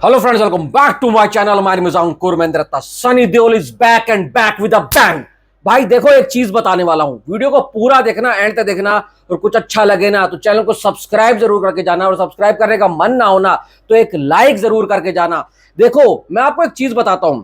Hello friends, welcome back to my channel. My name is Ankur Mendratta. Sunny Deol is back and back with a bang. भाई देखो एक चीज बताने वाला हूं, वीडियो को पूरा देखना, एंड तक देखना, और कुछ अच्छा लगे ना तो चैनल को सब्सक्राइब जरूर करके जाना, और सब्सक्राइब करने का मन ना होना तो एक लाइक जरूर करके जाना। देखो मैं आपको एक चीज बताता हूं,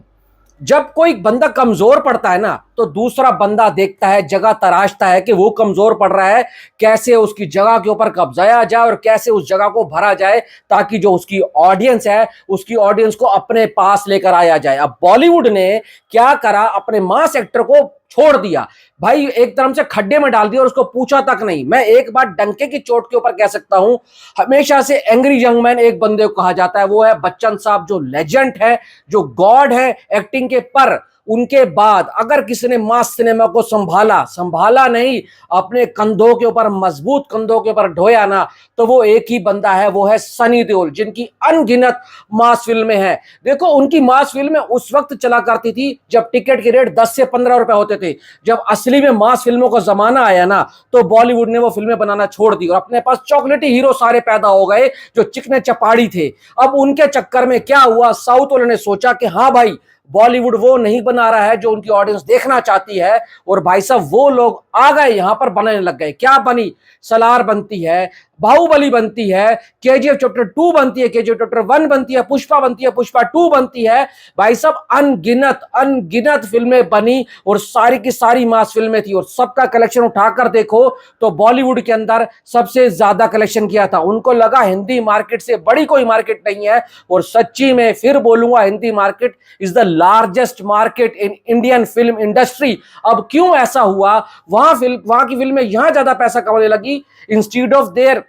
जब कोई बंदा कमजोर पड़ता है ना तो दूसरा बंदा देखता है, जगह तराशता है कि वो कमजोर पड़ रहा है, कैसे उसकी जगह के ऊपर कब्जाया जाए और कैसे उस जगह को भरा जाए ताकि जो उसकी ऑडियंस है उसकी ऑडियंस को अपने पास लेकर आया जाए। अब बॉलीवुड ने क्या करा, अपने मास एक्टर को छोड़ दिया भाई, एक तरह से खड्डे में डाल दिया और उसको पूछा तक नहीं। मैं एक बात डंके की चोट के ऊपर कह सकता हूं, हमेशा से एंग्री यंग मैन एक बंदे को कहा जाता है, वो है बच्चन साहब, जो लेजेंड है, जो गॉड है एक्टिंग के। पर उनके बाद अगर किसी ने मास सिनेमा को संभाला नहीं, अपने कंधों के ऊपर, मजबूत कंधों के ऊपर ढोया ना, तो वो एक ही बंदा है, वो है सनी देओल, जिनकी अनगिनत मास फिल्में हैं। देखो उनकी मास फिल्में उस वक्त चला करती थी जब टिकट के रेट 10 से 15 रुपए होते थे। जब असली में मास फिल्मों का जमाना आया ना तो बॉलीवुड ने वो फिल्में बनाना छोड़ दी और अपने पास चॉकलेटी हीरो सारे पैदा हो गए जो चिकने चपाड़ी थे। अब उनके चक्कर में क्या हुआ, साउथ वालों ने सोचा कि हाँ भाई, बॉलीवुड वो नहीं बना रहा है जो उनकी ऑडियंस देखना चाहती है, और भाई साहब वो लोग आ गए यहां पर, बनाने लग गए। क्या बनी, सलार बनती है, बाहुबली बनती है, केजीएफ चैप्टर 2 बनती है, केजीएफ चैप्टर 1 बनती है, पुष्पा बनती है, पुष्पा 2 बनती है। भाई साहब अनगिनत अनगिनत फिल्में बनी और सारी की सारी मास फिल्में थी, और सबका कलेक्शन उठाकर देखो तो बॉलीवुड के अंदर सबसे ज्यादा कलेक्शन किया था। उनको लगा हिंदी मार्केट से बड़ी कोई मार्केट नहीं है, और सच्ची में फिर बोलूंगा, Hindi market is the largest market in Indian film industry. अब क्यों ऐसा हुआ, वहां की फिल्में यहां ज्यादा पैसा कमाने लगी इंस्टीड ऑफ देयर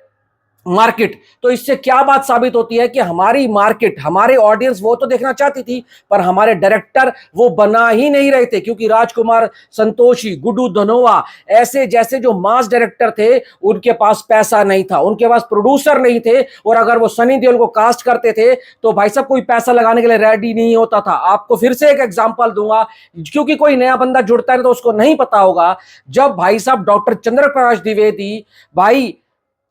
मार्केट। तो इससे क्या बात साबित होती है कि हमारी मार्केट, हमारे ऑडियंस वो तो देखना चाहती थी, पर हमारे डायरेक्टर वो बना ही नहीं रहे थे, क्योंकि राजकुमार संतोषी, गुड्डू धनोआ ऐसे जैसे जो मास डायरेक्टर थे, उनके पास पैसा नहीं था, उनके पास प्रोड्यूसर नहीं थे, और अगर वो सनी देओल को कास्ट करते थे तो भाई साहब कोई पैसा लगाने के लिए रेडी नहीं होता था। आपको फिर से एक एग्जांपल दूंगा, क्योंकि कोई नया बंदा जुड़ता है तो उसको नहीं पता होगा। जब भाई साहब डॉक्टर चंद्रप्रकाश द्विवेदी भाई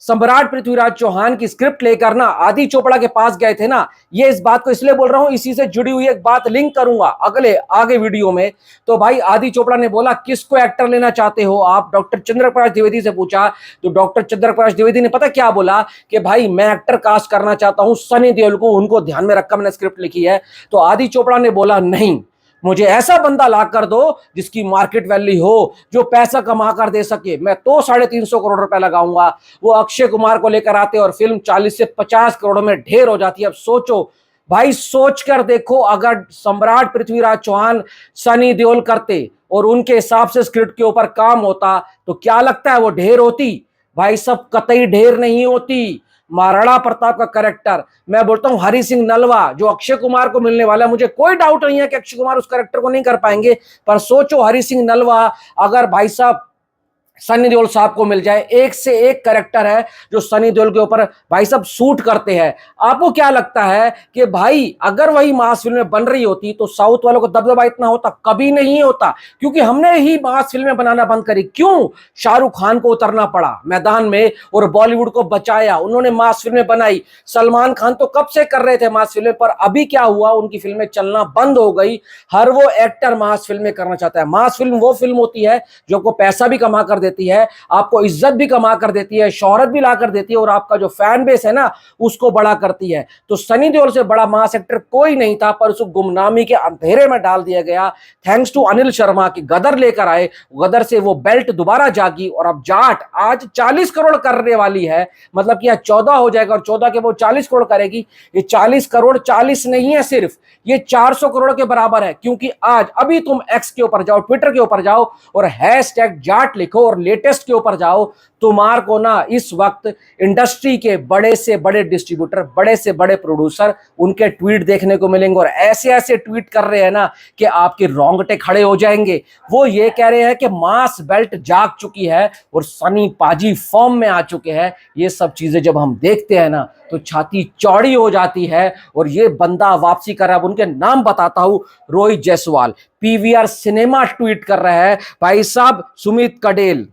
सम्राट पृथ्वीराज चौहान की स्क्रिप्ट लेकर ना आदि चोपड़ा के पास गए थे ना, ये इस बात को इसलिए बोल रहा हूं, इसी से जुड़ी हुई एक बात लिंक करूंगा आगे वीडियो में। तो भाई आदि चोपड़ा ने बोला किसको एक्टर लेना चाहते हो आप, डॉक्टर चंद्रप्रकाश द्विवेदी से पूछा, तो डॉक्टर चंद्रप्रकाश द्विवेदी ने पता क्या बोला कि भाई मैं एक्टर कास्ट करना चाहता हूं सनी देओल को, उनको ध्यान में रखकर मैंने स्क्रिप्ट लिखी है। तो आदि चोपड़ा ने बोला नहीं, मुझे ऐसा बंदा ला कर दो जिसकी मार्केट वैल्यू हो, जो पैसा कमा कर दे सके, मैं तो 350 करोड़ रुपए लगाऊंगा। वो अक्षय कुमार को लेकर आते और फिल्म 40 से 50 करोड़ में ढेर हो जाती है। अब सोचो भाई, सोच कर देखो, अगर सम्राट पृथ्वीराज चौहान सनी देओल करते और उनके हिसाब से स्क्रिप्ट के ऊपर काम होता तो क्या लगता है वो ढेर होती? भाई सब कतई ढेर नहीं होती। महाराणा प्रताप का कैरेक्टर, मैं बोलता हूं हरि सिंह नलवा जो अक्षय कुमार को मिलने वाला है, मुझे कोई डाउट नहीं है कि अक्षय कुमार उस कैरेक्टर को नहीं कर पाएंगे, पर सोचो हरि सिंह नलवा अगर भाई साहब सनी देओल साहब को मिल जाए, एक से एक कैरेक्टर है जो सनी देओल के ऊपर भाई साहब सूट करते हैं। आपको क्या लगता है कि भाई अगर वही मास फिल्में बन रही होती तो साउथ वालों को दबदबा इतना होता? कभी नहीं होता, क्योंकि हमने ही मास फिल्में बनाना बंद करी। क्यों? शाहरुख खान को उतरना पड़ा मैदान में और बॉलीवुड को बचाया, उन्होंने मास फिल्में बनाई। सलमान खान तो कब से कर रहे थे मास फिल्में, पर अभी क्या हुआ, उनकी फिल्में चलना बंद हो गई। हर वो एक्टर मास फिल्में करना चाहता है। मास फिल्म वो फिल्म होती है जो आपको पैसा भी कमा कर देती है, आपको इज्जत भी कमा कर देती है, शोहरत भी ला कर देती है, और आपका जो फैन बेस है ना उसको बड़ा करती है। तो सनी देओल से बड़ा मास एक्टर कोई नहीं था, पर उसको गुमनामी के अंधेरे में डाल दिया गया। थैंक्स टू अनिल शर्मा की गदर लेकर आए, गदर से वो बेल्ट दोबारा जागी, और अब जाट आज 40 करोड़ करने वाली है, मतलब कि 14 हो जाएगा और 14 के वो 40 करोड़ करेगी। ये 40 करोड़ 40 नहीं है सिर्फ, ये 400 करोड़ के बराबर है, क्योंकि आज अभी तुम एक्स के ऊपर जाओ, ट्विटर के ऊपर जाओ और हैशटैग जाट लिखो और लेटेस्ट के ऊपर जाओ, तुम्हार को ना इस वक्त इंडस्ट्री के बड़े से बड़े डिस्ट्रीब्यूटर, बड़े से बड़े प्रोड्यूसर, उनके ट्वीट देखने को मिलेंगे, और ऐसे ऐसे ट्वीट कर रहे हैं ना कि आपके रोंगटे खड़े हो जाएंगे। वो ये कह रहे हैं कि मास बेल्ट जाग चुकी है और सनी पाजी फॉर्म में आ चुके हैं। ये सब चीजें जब हम देखते हैं ना तो छाती चौड़ी हो जाती है, और ये बंदा वापसी कर रहा है। उनके नाम बताता हूं, Rohit Jaiswal, PVR cinema tweet कर रहा है भाई साहब, सुमित कडेल,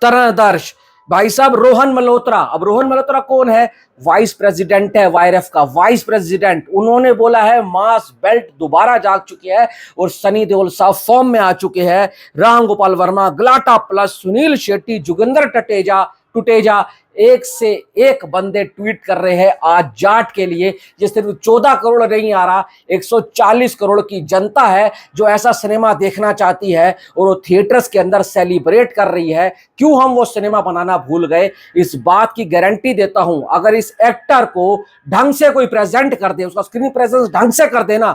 तरह दर्श, भाई साहब रोहन मल्होत्रा। अब रोहन मल्होत्रा कौन है? वाइस प्रेसिडेंट है वाईएफ का, वाइस प्रेसिडेंट। उन्होंने बोला है मास बेल्ट दोबारा जाग चुकी है और सनी देओल साहब फॉर्म में आ चुके हैं। राम गोपाल वर्मा, गलाटा प्लस, सुनील शेट्टी, जोगिंदर टुटेजा एक से एक बंदे ट्वीट कर रहे हैं आज जाट के लिए। ये सिर्फ 14 करोड़ नहीं आ रहा, 140 करोड़ की जनता है जो ऐसा सिनेमा देखना चाहती है और वो थिएटर्स के अंदर सेलिब्रेट कर रही है। क्यों हम वो सिनेमा बनाना भूल गए, इस बात की गारंटी देता हूं, अगर इस एक्टर को ढंग से कोई प्रेजेंट कर दे, उसका स्क्रीन प्रेजेंस ढंग से कर देना,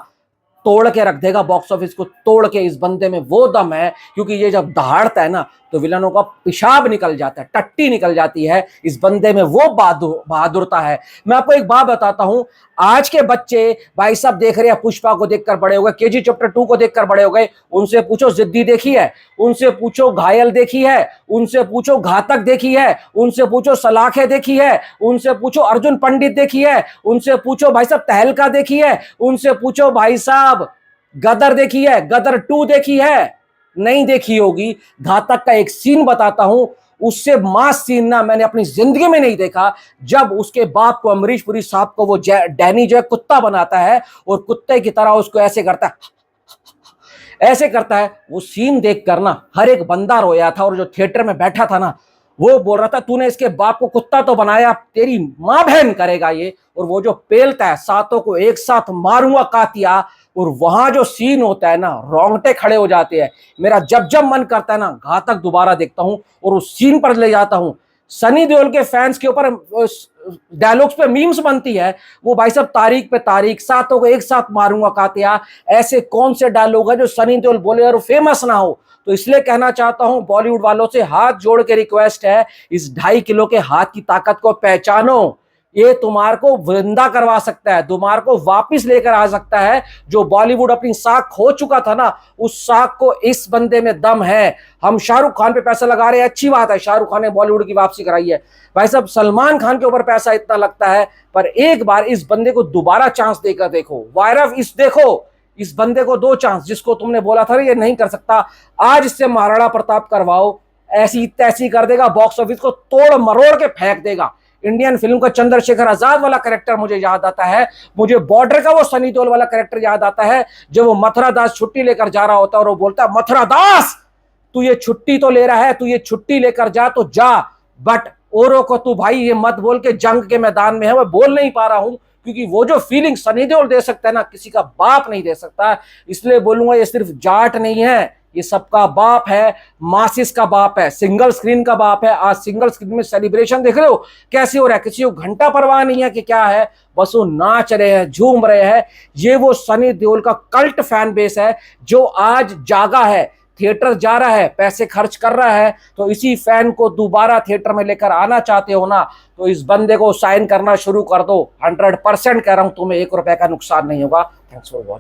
तोड़ के रख देगा बॉक्स ऑफिस को, तोड़ के। इस बंदे में वो दम है, क्योंकि ये जब दहाड़ता है ना तो विलनों का पेशाब निकल जाता है, टट्टी निकल जाती है। इस बंदे में वो बहादुरता है। मैं आपको एक बात बताता हूं, आज के बच्चे भाई साहब देख रहे हैं पुष्पा को देखकर बड़े हो गए, केजी चैप्टर 2 को देखकर बड़े हो गए। उनसे पूछो जिद्दी देखी है, उनसे पूछो घायल देखी है, उनसे पूछो घातक देखी है, उनसे पूछो सलाखें देखी है, उनसे पूछो अर्जुन पंडित देखी है, उनसे पूछो भाई साहब तहलका देखी है, उनसे पूछो भाई साहब गदर देखी है, गदर 2 देखी है? नहीं देखी होगी। घातक का एक सीन बताता हूं, उससे मास सीन ना मैंने अपनी जिंदगी में नहीं देखा। जब उसके बाप को, अमरीश पुरी साहब को, वो डैनी जो है कुत्ता बनाता है और कुत्ते की तरह उसको ऐसे करता है, ऐसे करता है। वो सीन देख कर ना हर एक बंदा रोया था और जो थिएटर में बैठा था ना वो बोल रहा था तूने इसके बाप को कुत्ता तो बनाया, तेरी मां बहन करेगा ये। और वो जो पेलता है, सातों को एक साथ मारूंगा कातिया, और वहां जो सीन होता है ना, रोंगटे खड़े हो जाते हैं। मेरा जब जब मन करता है ना घातक दोबारा देखता हूं और उस सीन पर ले जाता हूं। सनी देओल के फैंस के ऊपर डायलॉग्स पे मीम्स बनती है, वो भाई साहब तारीख पे तारीख, सातों को एक साथ मारूंगा कातिया। ऐसे कौन से डायलॉग है जो सनी देओल बोले और फेमस ना हो? तो इसलिए कहना चाहता हूं बॉलीवुड वालों से हाथ जोड़ के रिक्वेस्ट है, इस 2.5 किलो के हाथ की ताकत को पहचानो। ये तुम्हार को जिंदा करवा सकता है, तुम्हार को वापिस लेकर आ सकता है। जो बॉलीवुड अपनी साख खो चुका था ना, उस साख को इस बंदे में दम है। हम शाहरुख खान पे पैसा लगा रहे हैं, अच्छी बात है, शाहरुख खान ने बॉलीवुड की वापसी कराई है। भाई साहब सलमान खान के ऊपर पैसा इतना लगता है, पर एक बार इस बंदे को दोबारा चांस देकर देखो। वायरफ देखो, इस बंदे को 2 चांस। जिसको तुमने बोला था ये नहीं कर सकता, आज इससे महाराणा प्रताप करवाओ, ऐसी तैसी कर देगा, बॉक्स ऑफिस को तोड़ मरोड़ के फेंक देगा। इंडियन फिल्म का चंद्रशेखर आजाद वाला कैरेक्टर मुझे याद आता है, मुझे बॉर्डर का वो सनी देओल वाला कैरेक्टर याद आता है, जब वो मथुरा दास छुट्टी लेकर जा रहा होता है और वो बोलता है मथुरा दास तू ये छुट्टी तो ले रहा है, तू ये छुट्टी लेकर जा तो जा, बट औरों को तू भाई ये मत बोल के जंग के मैदान में है। मैं बोल नहीं पा रहा हूं, क्योंकि वो जो फीलिंग सनी देओल दे सकता है ना, किसी का बाप नहीं दे सकता। इसलिए बोलूंगा ये सिर्फ जाट नहीं है, ये सबका बाप है, मासिस का बाप है, सिंगल स्क्रीन का बाप है। आज सिंगल स्क्रीन में सेलिब्रेशन देख रहे हो कैसे हो रहा है, किसी को घंटा परवाह नहीं है कि क्या है, बस वो नाच रहे हैं, झूम रहे हैं। ये वो सनी देओल का कल्ट फैन बेस है जो आज जागा है, थिएटर जा रहा है, पैसे खर्च कर रहा है। तो इसी फैन को दोबारा थिएटर में लेकर आना चाहते हो ना, तो इस बंदे को साइन करना शुरू कर दो। 100% कह रहा हूं, तुम्हें 1 रुपए का नुकसान नहीं होगा। Thanks for watching.